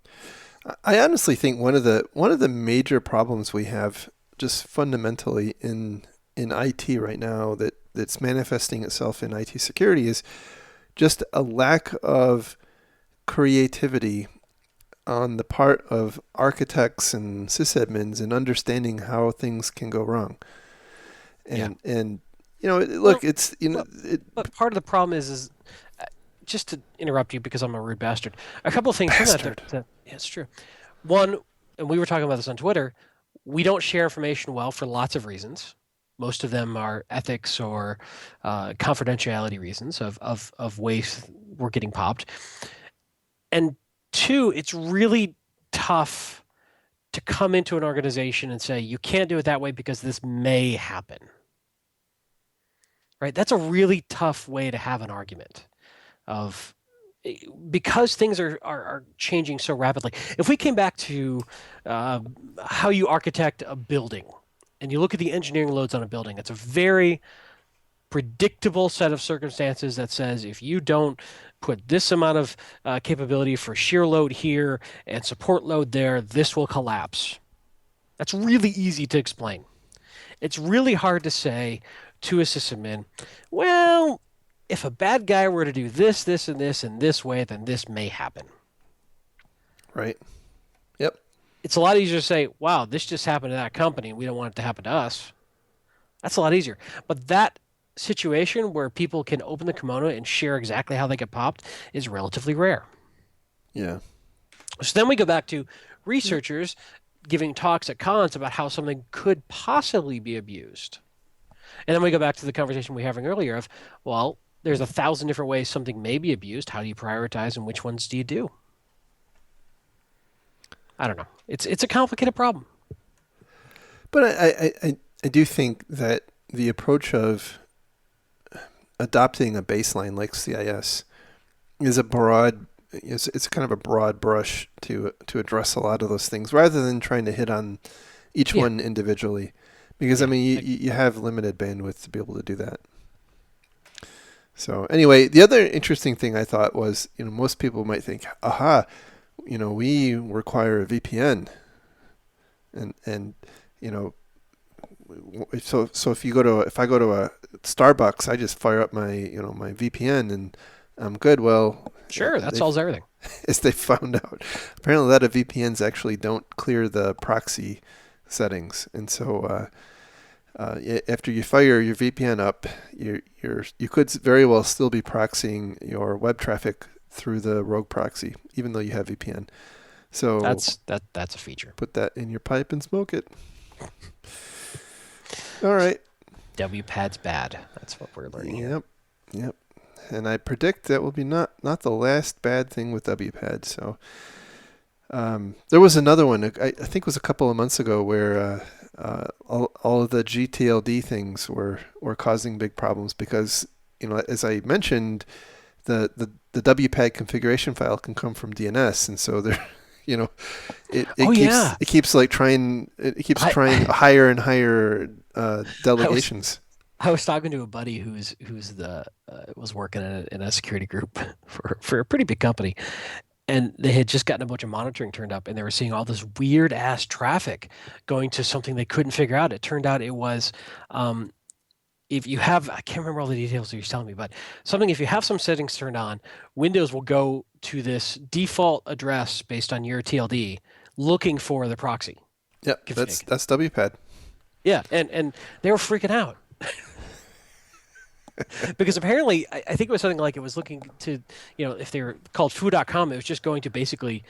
I honestly think one of the major problems we have just fundamentally in IT right now that's manifesting itself in IT security is just a lack of creativity on the part of architects and sysadmins in understanding how things can go wrong. And look, it's but part of the problem is just to interrupt you because I'm a rude bastard. A couple of things from that. Bastard. Yeah, it's true. One, and we were talking about this on Twitter. We don't share information well for lots of reasons. Most of them are ethics or confidentiality reasons of ways we're getting popped. And two, it's really tough to come into an organization and say, you can't do it that way because this may happen. Right? That's a really tough way to have an argument of because things are changing so rapidly. If we came back to how you architect a building and you look at the engineering loads on a building, it's a very predictable set of circumstances that says if you don't put this amount of capability for shear load here and support load there, this will collapse. That's really easy to explain. It's really hard to say to a sysadmin, well, if a bad guy were to do this, this, and this in this way, then this may happen. Right. Yep. It's a lot easier to say, wow, this just happened to that company and we don't want it to happen to us. That's a lot easier. But that situation where people can open the kimono and share exactly how they get popped is relatively rare. Yeah. So then we go back to researchers giving talks at cons about how something could possibly be abused. And then we go back to the conversation we were having earlier of, well, there's 1,000 different ways something may be abused. How do you prioritize and which ones do you do? I don't know. It's a complicated problem. But I do think that the approach of adopting a baseline like CIS is it's kind of a broad brush to address a lot of those things rather than trying to hit on each one individually. Because, I mean, you have limited bandwidth to be able to do that. So anyway, the other interesting thing I thought was, most people might think, aha, we require a VPN. And so if I go to a Starbucks, I just fire up my, my VPN and I'm good. Well, sure, that solves everything. As they found out, apparently a lot of VPNs actually don't clear the proxy settings, and so after you fire your VPN up, you could very well still be proxying your web traffic through the rogue proxy, even though you have VPN. So that's a feature. Put that in your pipe and smoke it. All right. WPAD's bad. That's what we're learning here. Yep. And I predict that will be not the last bad thing with WPAD. So there was another one, I think it was a couple of months ago, where all of the GTLD things were causing big problems because, as I mentioned, the WPAD configuration file can come from DNS, and so there, it keeps trying higher and higher delegations. I was talking to a buddy who's was working in a security group for a pretty big company, and they had just gotten a bunch of monitoring turned up, and they were seeing all this weird ass traffic going to something they couldn't figure out. It turned out it was if you have, I can't remember all the details that he was telling me, but if you have some settings turned on, Windows will go to this default address based on your TLD looking for the proxy. Yep, that's WPAD. Yeah, and they were freaking out. Because apparently, I think it was something like it was looking to, if they were called foo.com, it was just going to basically,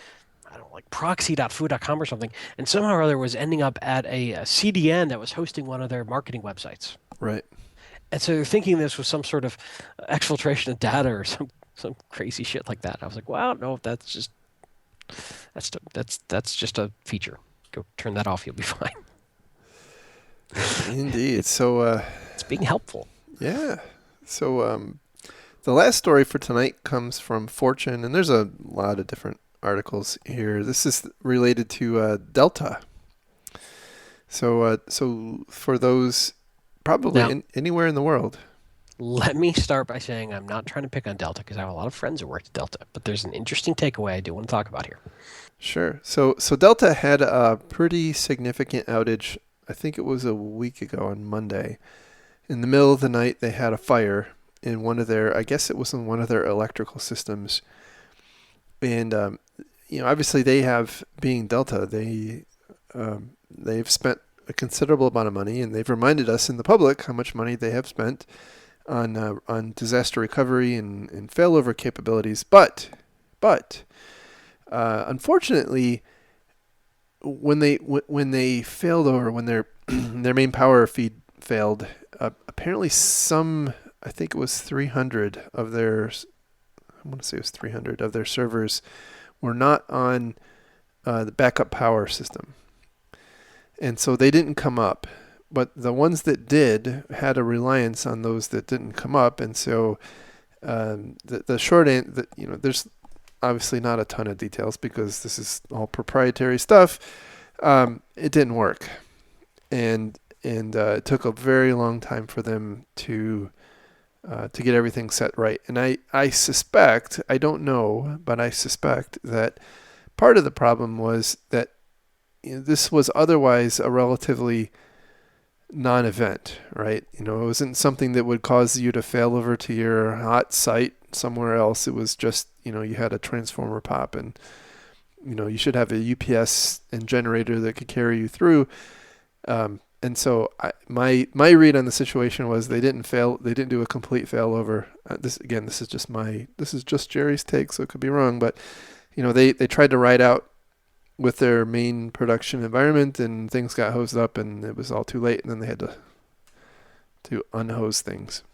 I don't know, like proxy.foo.com or something, and somehow or other was ending up at a CDN that was hosting one of their marketing websites. Right. And so they're thinking this was some sort of exfiltration of data or some crazy shit like that. I was like, well, I don't know if that's just a feature. Go turn that off, you'll be fine. Indeed. So it's being helpful. Yeah. So the last story for tonight comes from Fortune, and there's a lot of different articles here. This is related to Delta. So for those probably anywhere in the world. Let me start by saying I'm not trying to pick on Delta because I have a lot of friends who work at Delta, but there's an interesting takeaway I do want to talk about here. Sure. So Delta had a pretty significant outage. I think it was a week ago on Monday. In the middle of the night, they had a fire in one of their electrical systems. And, obviously they have, being Delta, they've spent a considerable amount of money, and they've reminded us in the public how much money they have spent on disaster recovery and failover capabilities. But unfortunately, when they failed over, when their their main power feed failed, apparently I think it was 300 of their, I want to say it was 300 of their servers were not on the backup power system, and so they didn't come up. But the ones that did had a reliance on those that didn't come up, and so the short end, there's obviously not a ton of details because this is all proprietary stuff. It didn't work, and it took a very long time for them to get everything set right. And I suspect, I don't know, but I suspect that part of the problem was that this was otherwise a relatively non-event, right? It wasn't something that would cause you to fail over to your hot site somewhere else. It was just, you had a transformer pop, and you should have a UPS and generator that could carry you through. And so my read on the situation was they didn't fail. They didn't do a complete failover. This is just Jerry's take, so it could be wrong. But they tried to ride out with their main production environment, and things got hosed up, and it was all too late, and then they had to unhose things.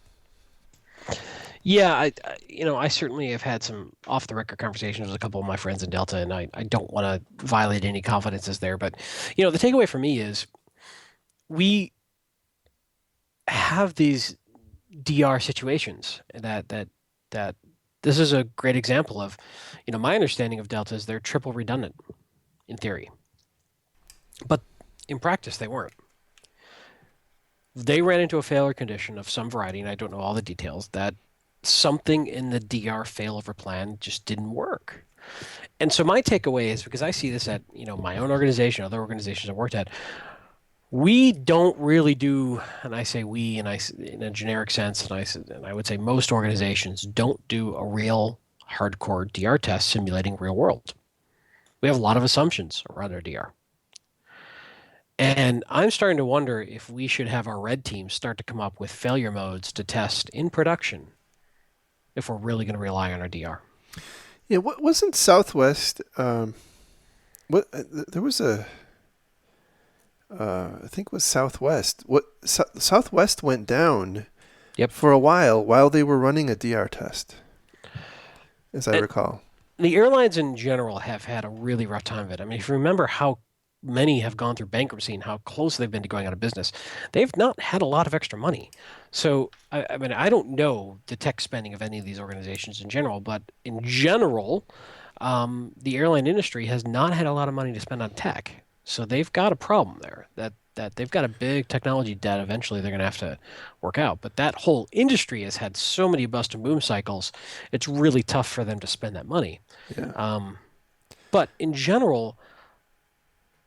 Yeah, I certainly have had some off-the-record conversations with a couple of my friends in Delta, and I don't want to violate any confidences there. But, the takeaway for me is we have these DR situations that this is a great example of, my understanding of Delta is they're triple redundant in theory, but in practice they weren't. They ran into a failure condition of some variety, and I don't know all the details, that something in the DR failover plan just didn't work. And so my takeaway is, because I see this at my own organization, other organizations I've worked at, we don't really do, and I say we, and in a generic sense, and I would say most organizations don't do a real hardcore DR test simulating real world. We have a lot of assumptions around our DR. And I'm starting to wonder if we should have our red teams start to come up with failure modes to test in production if we're really going to rely on our DR. Yeah, what wasn't Southwest? There was a. I think it was Southwest. Southwest went down. Yep. For a while they were running a DR test, as I recall. The airlines in general have had a really rough time of it. I mean, if you remember how many have gone through bankruptcy and how close they've been to going out of business, they've not had a lot of extra money. So, I mean, I don't know the tech spending of any of these organizations in general, but in general, the airline industry has not had a lot of money to spend on tech. So they've got a problem there that they've got a big technology debt eventually they're going to have to work out. But that whole industry has had so many bust and boom cycles, it's really tough for them to spend that money. Yeah. But in general,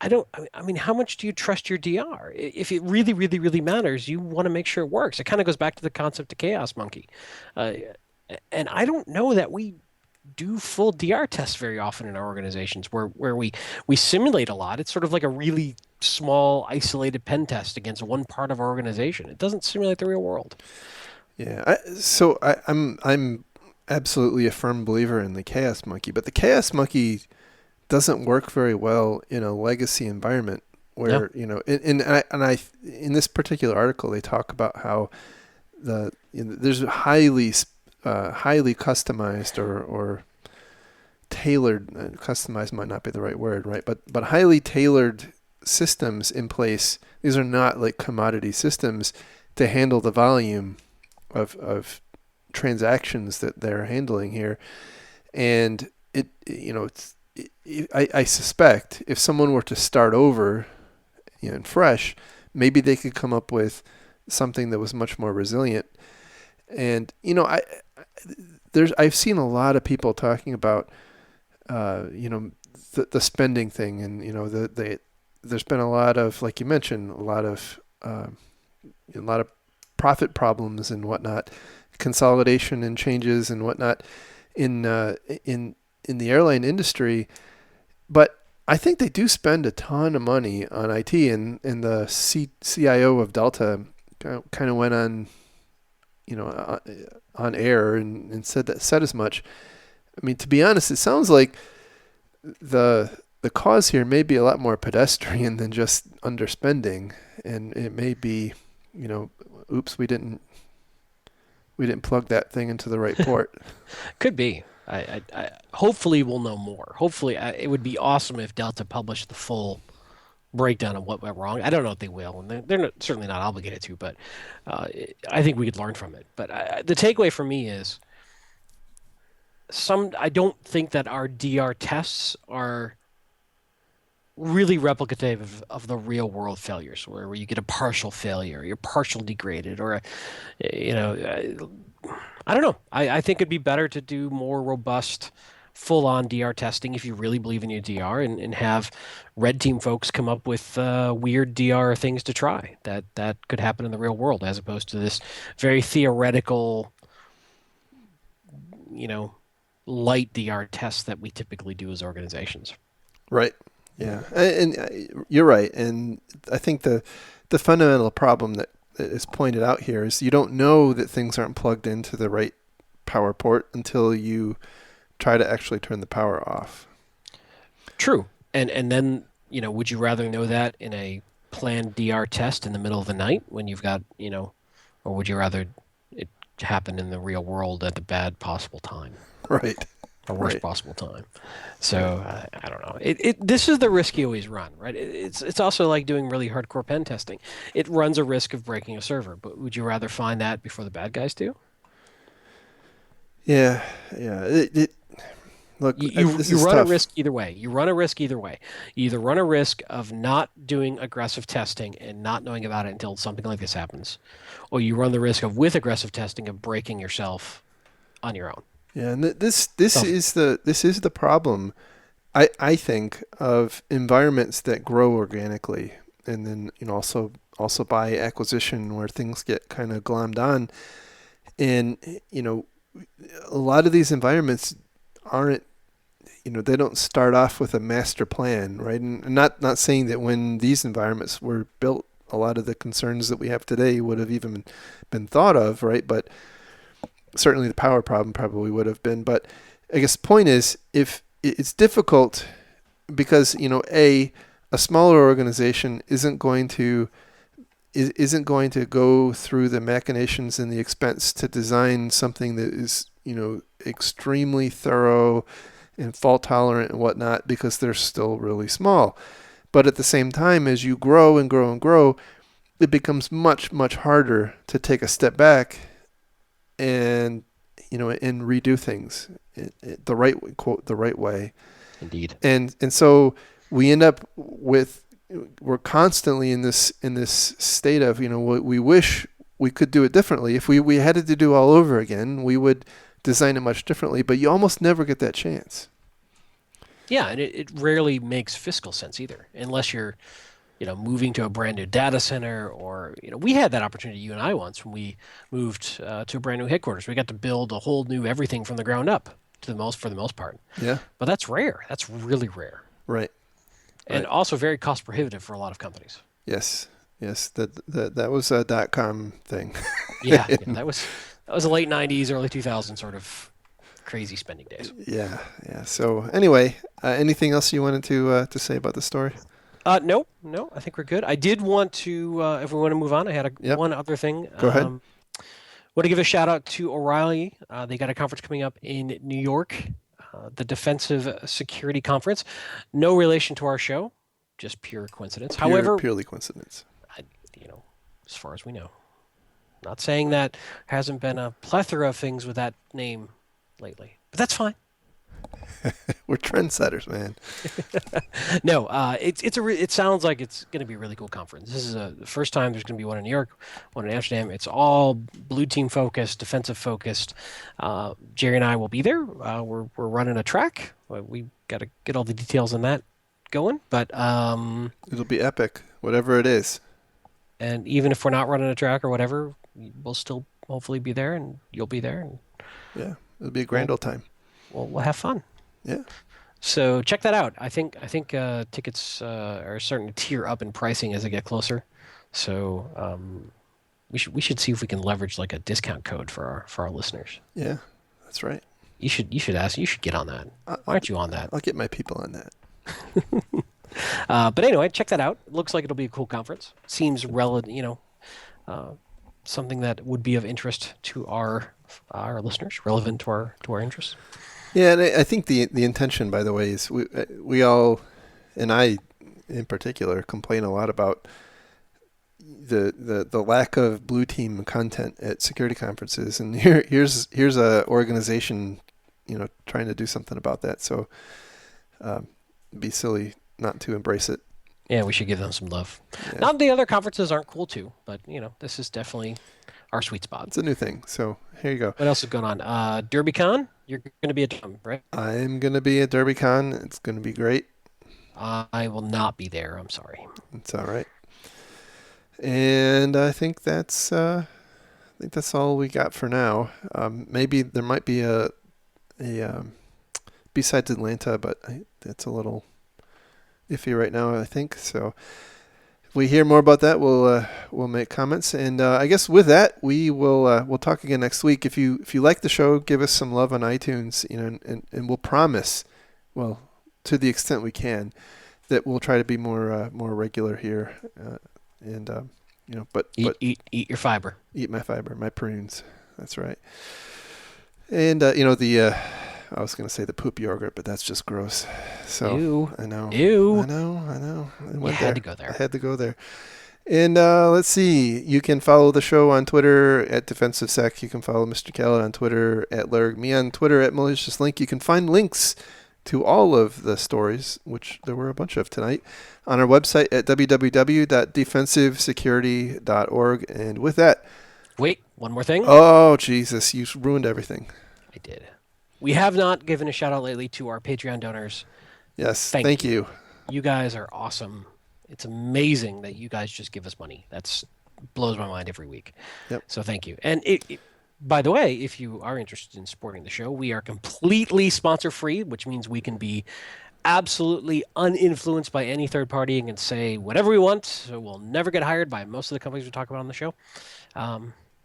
I mean, how much do you trust your DR? If it really, really, really matters, you want to make sure it works. It kind of goes back to the concept of chaos monkey. And I don't know that we do full DR tests very often in our organizations where we simulate a lot. It's sort of like a really small, isolated pen test against one part of our organization. It doesn't simulate the real world. Yeah. I'm absolutely a firm believer in the chaos monkey, but the chaos monkey doesn't work very well in a legacy environment where, in this particular article, they talk about how there's highly customized or tailored, customized might not be the right word, right? But highly tailored systems in place. These are not like commodity systems to handle the volume of transactions that they're handling here. And I suspect if someone were to start over, and fresh, maybe they could come up with something that was much more resilient. And I've seen a lot of people talking about the spending thing, and there's been a lot of, like you mentioned, a lot of profit problems and whatnot, consolidation and changes and whatnot in the airline industry. But I think they do spend a ton of money on IT, and the CIO of Delta kind of went on on air and said as much. I mean, to be honest, it sounds like the cause here may be a lot more pedestrian than just underspending, and it may be, oops, we didn't plug that thing into the right port. Could be. Hopefully we'll know more. Hopefully, it would be awesome if Delta published the full breakdown of what went wrong. I don't know if they will, and they're certainly not obligated to, but I think we could learn from it. But the takeaway for me is I don't think that our DR tests are really replicative of the real world failures, where you get a partial failure, you're partial degraded, or I don't know. I think it'd be better to do more robust, full-on DR testing if you really believe in your DR, and have red team folks come up with weird DR things to try that could happen in the real world, as opposed to this very theoretical, light DR tests that we typically do as organizations. Right. Yeah. And you're right. And I think the fundamental problem that is pointed out here is you don't know that things aren't plugged into the right power port until you try to actually turn the power off. True. And then, would you rather know that in a planned DR test in the middle of the night when you've got, or would you rather it happen in the real world at the bad possible time? Right. Or worst possible time. So I don't know. This is the risk you always run, right? It's also like doing really hardcore pen testing. It runs a risk of breaking a server, but would you rather find that before the bad guys do? Yeah. Look, you run tough. a risk either way. You run a risk either way. You either run a risk of not doing aggressive testing and not knowing about it until something like this happens, or you run the risk of, with aggressive testing, of breaking yourself on your own. Yeah, and this is the problem, I think, of environments that grow organically, and then also by acquisition, where things get kind of glommed on, and a lot of these environments aren't, they don't start off with a master plan, right? And not saying that when these environments were built, a lot of the concerns that we have today would have even been thought of, right? But certainly the power problem probably would have been. But I guess the point is, if it's difficult because, a smaller organization isn't going to go through the machinations and the expense to design something that is, extremely thorough and fault tolerant and whatnot, because they're still really small. But at the same time, as you grow and grow and grow, it becomes much, much harder to take a step back and and redo things the right way. Indeed. And so we end up we're constantly in this state of, we wish we could do it differently. If we had it to do all over again, we would design it much differently, but you almost never get that chance. Yeah, and it rarely makes fiscal sense either, unless you're moving to a brand new data center, or, we had that opportunity, you and I, once when we moved to a brand new headquarters. We got to build a whole new everything from the ground up for the most part. Yeah. But that's rare. That's really rare. Right. And also very cost prohibitive for a lot of companies. Yes. That was a .com thing. yeah, that was the late 90s, early 2000s sort of crazy spending days. Yeah. So anyway, anything else you wanted to say about the story? No, I think we're good. I did want to, if we want to move on, I had one other thing. Go ahead. Want to give a shout out to O'Reilly. They got a conference coming up in New York, the Defensive Security Conference. No relation to our show, just pure coincidence. However, purely coincidence. As far as we know. Not saying that hasn't been a plethora of things with that name lately, but that's fine. We're trendsetters, man. No, it sounds like it's going to be a really cool conference. This is the first time there's going to be one in New York, one in Amsterdam. It's all blue team focused, defensive focused. Jerry and I will be there. We're running a track. We got to get all the details on that going, but it'll be epic, whatever it is. And even if we're not running a track or whatever, we'll still hopefully be there, and you'll be there. And yeah, it'll be a grand old time. We'll have fun. Yeah. So check that out. I think tickets are starting to tier up in pricing as they get closer. So We should see if we can leverage like a discount code for our listeners. Yeah, that's right. You should get on that. Why aren't you on that? I'll get my people on that. But anyway, check that out. It looks like it'll be a cool conference. Seems relevant, something that would be of interest to our listeners, relevant to our interests. Yeah, and I think the intention, by the way, is we all, and I in particular, complain a lot about the lack of blue team content at security conferences, and here's a organization, trying to do something about that. So, be silly not to embrace it. Yeah, we should give them some love. Yeah. Not the other conferences aren't cool too, but this is definitely our sweet spot. It's a new thing. So here you go. What else is going on? DerbyCon, you're going to be at Tom, right? I'm going to be at DerbyCon. It's going to be great. I will not be there. I'm sorry. It's all right. And I think that's all we got for now. Maybe there might be a besides Atlanta, but that's a little iffy right now, I think. So if we hear more about that, we'll make comments. And I guess with that, we'll talk again next week. If you like the show, give us some love on iTunes, and we'll promise, well, to the extent we can, that we'll try to be more regular here. But eat your fiber. Eat my fiber, my prunes. That's right. And I was going to say the poop yogurt, but that's just gross. So Ew. I know. Ew. I know. You had to go there. I had to go there. And let's see. You can follow the show on Twitter at DefensiveSec. You can follow Mr. Khaled on Twitter at Larg. Me on Twitter at MaliciousLink. You can find links to all of the stories, which there were a bunch of tonight, on our website at www.defensivesecurity.org. And with that... Wait, one more thing. Oh, Jesus. You ruined everything. I did. We have not given a shout-out lately to our Patreon donors. Yes, thank you. You guys are awesome. It's amazing that you guys just give us money. That blows my mind every week. Yep. So thank you. And by the way, if you are interested in supporting the show, we are completely sponsor-free, which means we can be absolutely uninfluenced by any third party and can say whatever we want. So we'll never get hired by most of the companies we talk about on the show.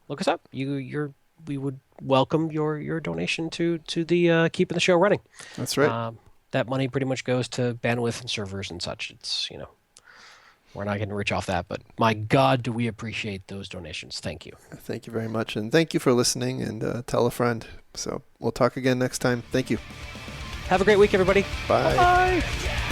Look us up. We would welcome your donation to the keeping the show running. That's right. That money pretty much goes to bandwidth and servers and such. It's we're not getting rich off that, but my God, do we appreciate those donations. Thank you. Thank you very much. And thank you for listening, and tell a friend. So we'll talk again next time. Thank you. Have a great week, everybody. Bye. Bye.